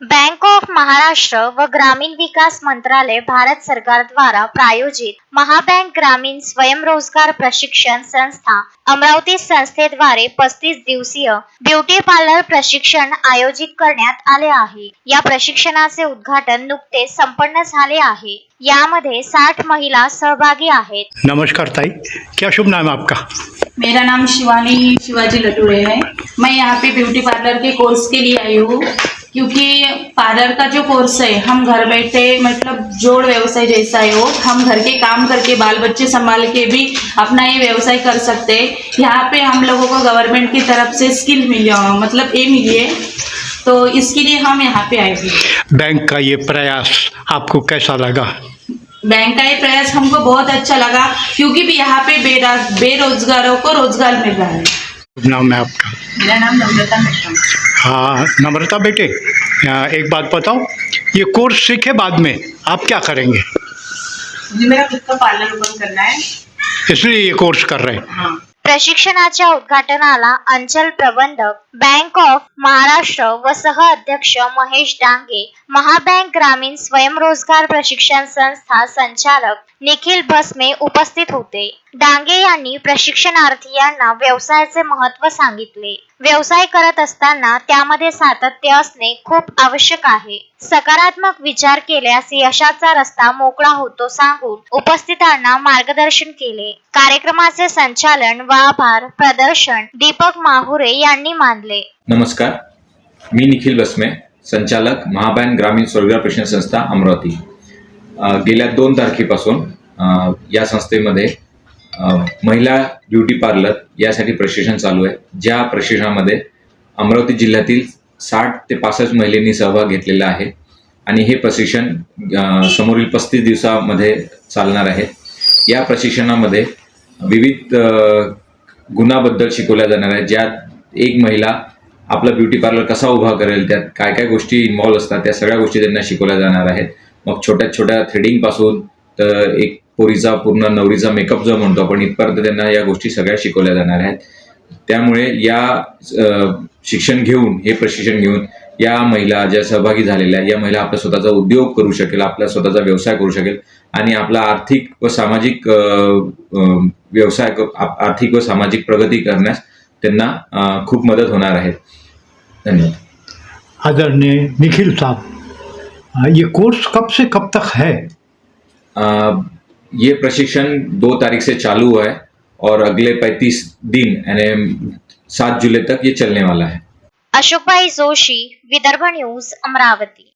Bank of Maharashtra व ग्रामीण विकास मंत्रालय भारत सरकार द्वारा प्रायोजित महाबँक ग्रामीण स्वयंरोजगार प्रशिक्षण संस्था अमरावती संस्थेद्वारे 35 दिवसीय ब्युटी पार्लर प्रशिक्षण आयोजित करण्यात आले आहे। या प्रशिक्षणाचे उद्घाटन नुकतेच संपन्न झाले आहे। यामध्ये 60 महिला सहभागी आहेत। नमस्कार ताई, क्या शुभ नाम है आपका? मेरा नाम शिवानी शिवाजी लटूरे है। मैं यहाँ पे ब्यूटी पार्लर के कोर्स के लिए आई हूँ, क्योंकि पार्लर का जो कोर्स है हम घर बैठे मतलब जोड़ व्यवसाय जैसा है वो, हम घर के काम करके बाल बच्चे संभाल के भी अपना ये व्यवसाय कर सकते हैं। यहाँ पे हम लोगों को गवर्नमेंट की तरफ से स्किल मिली मतलब ये मिली है, तो इसके लिए हम यहाँ पे आए थे। बैंक का ये प्रयास आपको कैसा लगा? बैंक का ये प्रयास हमको बहुत अच्छा लगा, क्योंकि भी यहाँ पे बेरोजगारों को रोजगार मिल रहा है। शुभ नाम है आपका? मेरा नाम नम्रता मिश्रा। हाँ नम्रता बेटे, एक बात बताओ, ये कोर्स सीखे बाद में आप क्या करेंगे? मुझे मेरा खुद का पार्लर ओपन करना है, इसलिए ये कोर्स कर रहे हैं। हाँ। प्रशिक्षणाच्या उद्घाटनाला अंचल प्रबंधक बँक ऑफ महाराष्ट्र व सह अध्यक्ष महेश डांगे, महाबँक ग्रामीण स्वयंरोजगार प्रशिक्षण संस्था संचालक निखिल भस्मे उपस्थित होते। डांगे यांनी प्रशिक्षणार्थीयांना व्यवसायाचे महत्त्व सांगितले। व्यवसाय करत असताना त्यामध्ये सातत्य असणे खूप आवश्यक आहे। सकारात्मक विचार केल्यास यशाचा रस्ता मोकळा होतो सांगून उपस्थितांना मार्गदर्शन केले। कार्यक्रमाचे संचालन व आभार प्रदर्शन दीपक माहुरे यांनी मानले। नमस्कार, मी निखिल भस्मे, संचालक महाबँक ग्रामीण स्वयंरोजगार प्रशिक्षण संस्था अमरावती। गेल्या 2 तारखेपासून या संस्थेमध्ये महिला ब्युटी पार्लर यासाठी प्रशिक्षण चालू आहे। ज्या प्रशिक्षणामध्ये अमरावती जिल्ह्यातील 60 ते 65 महिलांनी सहभाग घेतलेला आहे आणि हे प्रशिक्षण समोरील 35 दिवसामध्ये चालणार आहे। या प्रशिक्षणामध्ये विविध गुणाबद्दल शिकवल्या जाणार आहे, ज्यात एक महिला आपला ब्युटी पार्लर कसा उभा करेल, त्यात काय काय गोष्टी इन्व्हॉल्व असतात, त्या सगळ्या गोष्टी त्यांना शिकवल्या जाणार आहेत। मग छोट्या छोट्या थ्रेडिंग पासून तर एक पोरीचा पूर्ण नवरीचा मेकअप जो म्हणतो आपण, इथपर्यंत त्यांना या गोष्टी सगळ्या शिकवल्या जाणार आहेत। त्यामुळे या शिक्षण घेऊन, हे प्रशिक्षण घेऊन या महिला ज्या सहभागी झालेल्या, या महिला आपला स्वतःचा उद्योग करू शकेल, आपला स्वतःचा व्यवसाय करू शकेल आणि आपला आर्थिक व सामाजिक व्यवसाय, आर्थिक व सामाजिक प्रगती करण्यास त्यांना खूप मदत होणार आहे। धन्यवाद। आदरणीय निखिल साहब, ये कोर्स कब से कब तक है? ये प्रशिक्षण 2 तारीख से चालू है और अगले 35 दिन यानी 7 जुलाई तक ये चलने वाला है। अशोकभाई जोशी, विदर्भ न्यूज, अमरावती।